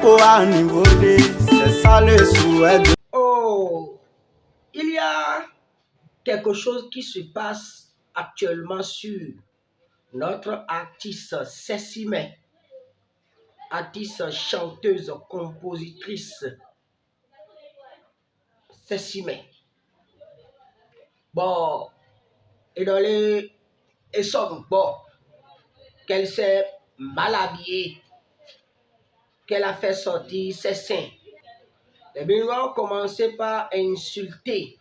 Doko à niveau D, c'est ça le souhait de... Oh, il y a quelque chose qui se passe actuellement sur notre artiste Cécimé, artiste chanteuse, compositrice Cécimé. Bon, et dans les sommes, bon, qu'elle s'est mal habillée, qu'elle a fait sortir ses seins. Les Béninois ont commencé par insulter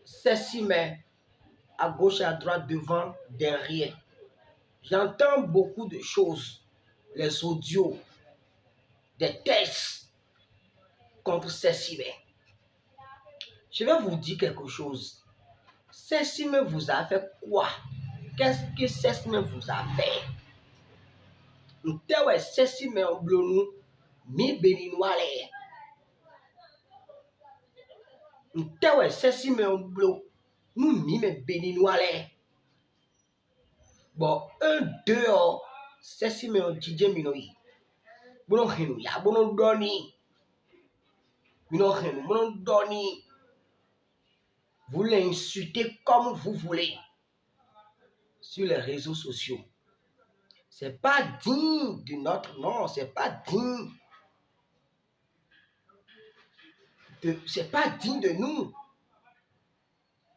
Cécimé à gauche et à droite, devant, derrière. J'entends beaucoup de choses, les audios, des textes contre Cécimé. Je vais vous dire quelque chose. Cécimé vous a fait quoi? Qu'est-ce que Cécimé vous a fait? Nous t'avons Cécimé en bleu, mi béninois. Nous t'avons Cécimé en bleu, nous mi béninois. Bon, un, deux, Cécimé en DJ Minoï. Bon, il y a bon doni. Bon doni. Vous l'insultez comme vous voulez sur les réseaux sociaux. C'est pas digne de notre nom, c'est pas digne. C'est pas digne de nous.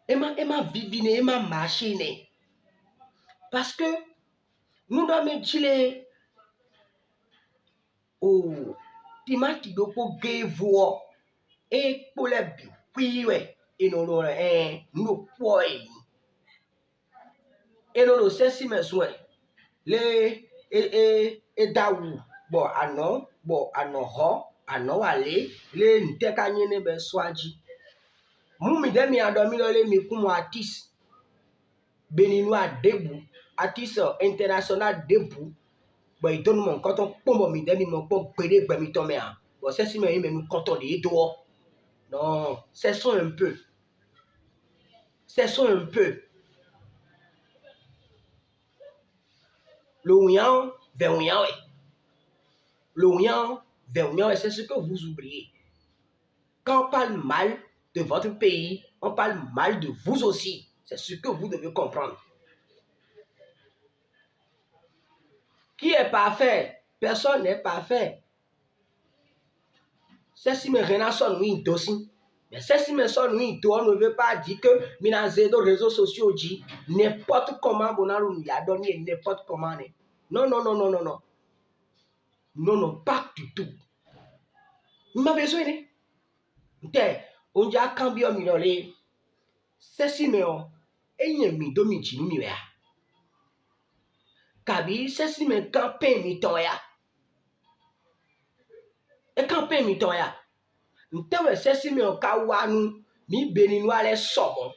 Emma vivine, Emma machine. Parce que nous devons dire oh, timati doko gevo et pour les biwiwe et non nous poi. Et non Cécimé soin. Les daou bon anon ho anon ale le ntekanye ne be swaji. Mumi demi adomi le mi kumu artiste béninois debout, artiste international debout. Bon, il donne mon canton pour me donner mon pour pédé pour me tomber. Bon, c'est si mais nous canton de doigts. Non, cessons un peu. Cessons un peu. L'Orient vers Orient. L'Orient vers Orient, c'est ce que vous oubliez. Quand on parle mal de votre pays, on parle mal de vous aussi. C'est ce que vous devez comprendre. Qui est parfait? Personne n'est parfait. C'est si mes renaissons nous dossier. Mais c'est si mes sons nous on ne veut pas dire que minaze dans les réseaux sociaux dit n'importe comment on a donné n'importe comment. Non, non, non, non, non, non. Non, non, pas du tout. Il m'a besoin de. On dit à Cambio Minolé. C'est si mais on. Et il y a mis domici nous ya. Kabi, c'est si mais campé mi toya. Et campé mi toya. N'tewe Cécimé en kawanu mi béninois les sommes.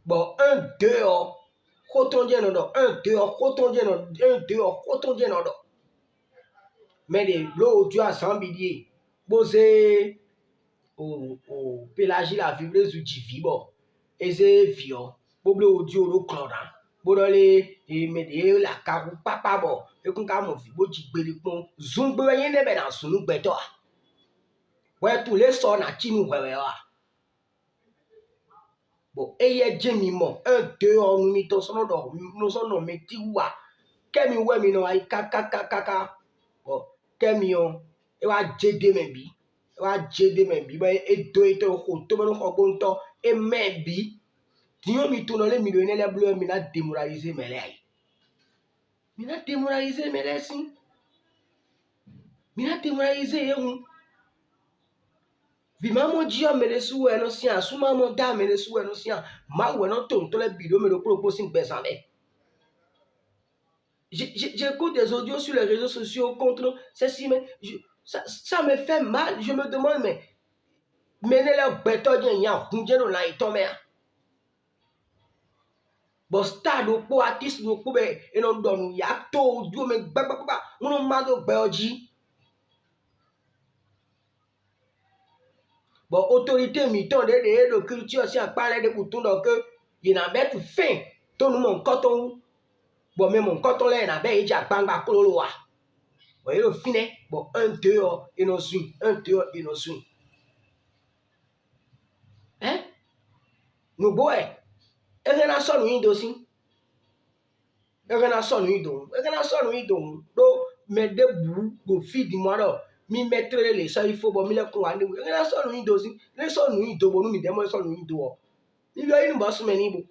Bon, 1, 2, retourner dans 1, 2, retourner dans 1, 2, retourner dans. Mais les l'eau tu as samedi, posé au pélagie la vibreuse du vibo. Et c'est vieux. Pour le audio le chlorant. Pour les et la carou papa bon. Et qu'on a mon vibo du bélicon. Zumbe rien n'est pas dans son nous béto. Ouais, tous les sons à qui nous voyons. Bon, et y a Jenny Mo, 1, 2, on nous mit son nom, nous sommes mis Tiwa. Kemi Wemi no ay kaka. Bon, Kemi on, et wa Jede Membi, et do et to, to, et Membi. Dio mi tourne les millionnaires bleus, mina démoralisé mes lèvres. Mina démoralisé mes lèvres. Mina démoralisé, vi maman dia me le sou eno sia su maman da me le sou eno sia ma we no ton to le bidon me le propose une baisse en j'écoute des audios sur les réseaux sociaux contre ceci mais ça me fait mal. Je me demande mais le béton de ya hunje no la itome bon stade pour artiste no pour be eno don ya to audio me ba uno mado beoji. Bon, autorité mi-temps de culture, si on parle de boutons, donc, il y a un fin. Ton mon coton. Bon, mais mon coton là, il y a un banga kololoa. Bon, il est fini. Bon, 1, 2, et non swing. 1, 2, et non swing. Hein? Nous, boy. Et rien à son nous aussi. Et rien à son nous donc. Et rien à son nous donc. Donc, mais des bouts, go feed moi là. Mi mettre les ça il faut bon mi le ko ande. Et rien à son nous aussi. Les son nous do bon nous mi demo son nous do. Mi bi ayi boss me ni bo.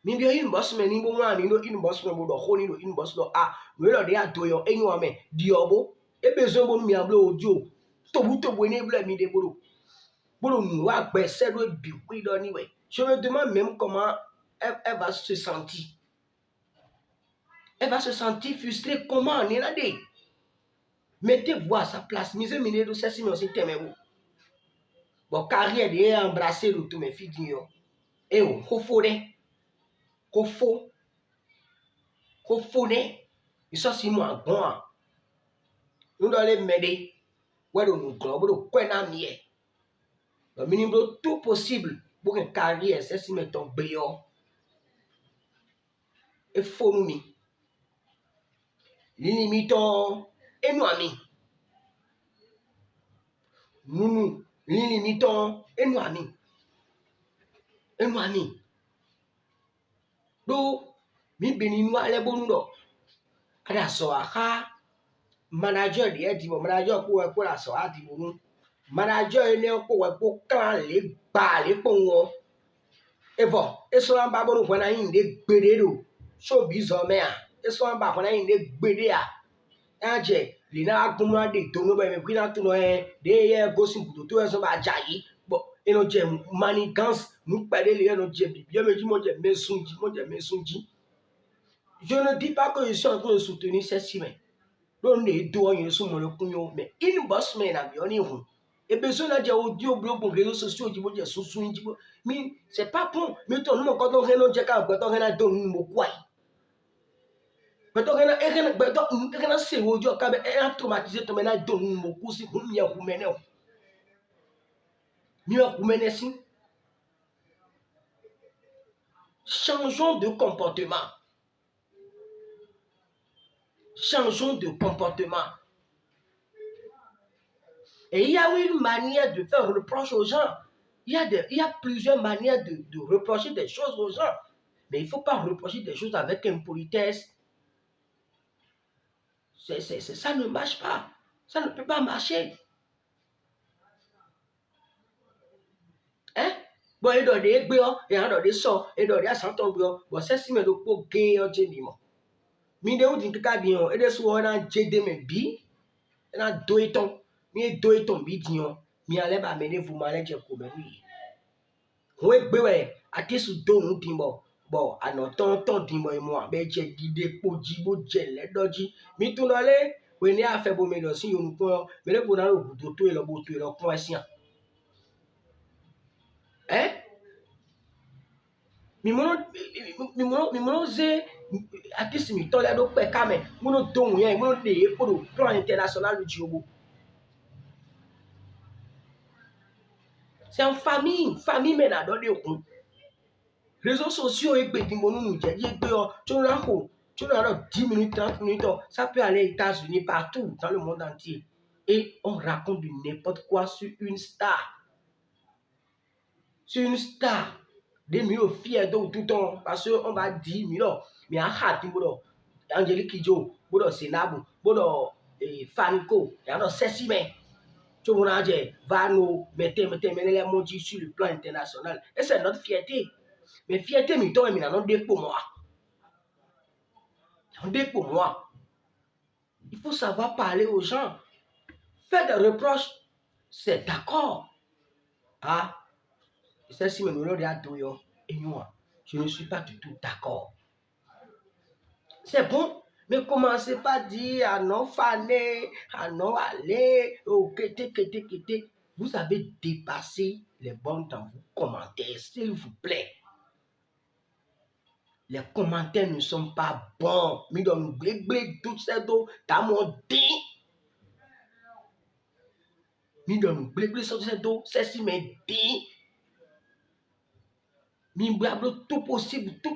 Mi bi ayi boss me ni bo wa ni no in boss me bo do ho ni do in boss do ah. We lo de adoyo enyu ame di obo. E bezo bo mi ablo ojo. Tobu ni bla mi de bo. Bon, nous avons c'est le but anyway. Je me demande même comment elle va se sentir. Elle va se sentir frustrée. Comment on est là? Mettez-vous à sa place. Mise mine de ces signes aussi t'aimez-vous. Bon, carrière de embrasser le tout mes filles. Et au fauné. Kofo. Kofone. Et ça, c'est moi. Bon. Nous devons aller m'aider. Ouais, nous devons quoi n'amier. Le minimum tout possible pour une carrière, c'est si mettons brio. Et faut nous. Limitons et nous amis. Nous limitons et nous amis. Et nous amis. Donc, mi béni nous allons bon nous. Ada so aka manager de di manager ko la so adi bon. Manager ene ko we ko kan le ba le pon wo. E bon, e so an ba bon ko na yin de gbede do. So bi zo me a. E so an ba ko na yin de gbede a. Aje li na agunmu de to no be me kwina to no de ye go sin budo to e so ba jayi bo eno je manigance nu pade le eno je bi yo meji mo je mesunji. Je ne dis pas que je suis en train de soutenir ces semaines. Donc les deux ils sont le kunyo mais une boss man a bien hu. Et besoin na je audio blog pour réseaux sociaux di mo je sunsun di mi c'est pas bon mais ton no ko don reno je ka gbo ton rena don mo kwai. Beto kena se wojo ka be e traumatisé to mena don mo kusi hum ya humene o. Mi ya humene si. Changeons de comportement. Changeons de comportement. Et il y a une manière de faire reproche aux gens. Il y a plusieurs manières de reprocher des choses aux gens. Mais il ne faut pas reprocher des choses avec impolitesse. Ça ne marche pas. Ça ne peut pas marcher. Hein? Bon, il doit dire que il y a des sons, il doit dire ça tombe. Bon, c'est si mais le pot gain au géniment. Mine ou din kaka bien, et des soirs on jede me bi, on a doiton, mi doiton bi dion, mi ale ba mene vous malé je ko be wi. Wo gbe we, ati su do nu din bo. Bon, ano ton din mo e mo be je dide poji bo je le doji. Mi tun lole, we ni a fe bo me lo si yonu ko, me le bo na lo budo to e lo bo to e lo kon asian. Hein? Mi mono ze artiste mi tole do pe kame mono don yen mono de pour le plan international du Diobo. C'est en famille men a donné okun. Réseaux sociaux et gbe di mo nu je ye gbe o tu na ko tu na 10 minutes 30 minutes ça peut aller aux États-Unis partout dans le monde entier et on raconte de n'importe quoi sur une star. Sur une star. Des millions fiers de tout le temps parce qu'on va dire millions mais à hâte bodo Angelique Kidjo bodo Senabo bodo Fanico et alors c'est mais tout le monde va nous mettre les mots sur le plan international et c'est notre fierté mais fierté mais toi mais non des pour moi il faut savoir parler aux gens faire des reproches c'est d'accord ah c'est si mais nous l'on et moi je ne suis pas du tout d'accord. C'est bon, mais commencez pas à dire à non fané, à non aller, au kété. Vous avez dépassé les bornes dans vos commentaires, s'il vous plaît. Les commentaires ne sont pas bons. Mais dans le blé, tout ça, dans mon dit. Mais dans le blé, tout ça, c'est si mais dit. Mimbrable tout possible. De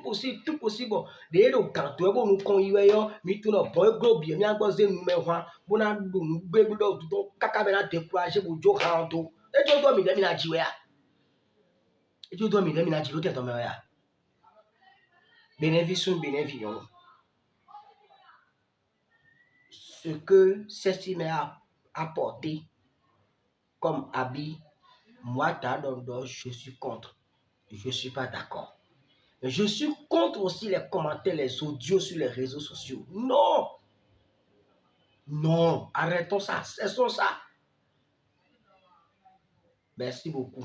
le canto, bon, nous conduisons, mi tout le boy globe, mi a gosé numéro 1, bon, a nous bégulo, tout cacabena découragé pour Joe Ranto. Et tu dois me donner la jiwea. Et tu dois me donner la jiwea, ton mère. Bénéfice. Ce que ceci m'a apporté comme habit, moi, je suis contre. Je ne suis pas d'accord. Je suis contre aussi les commentaires, les audios sur les réseaux sociaux. Non, arrêtons ça, cessons ça. Merci beaucoup.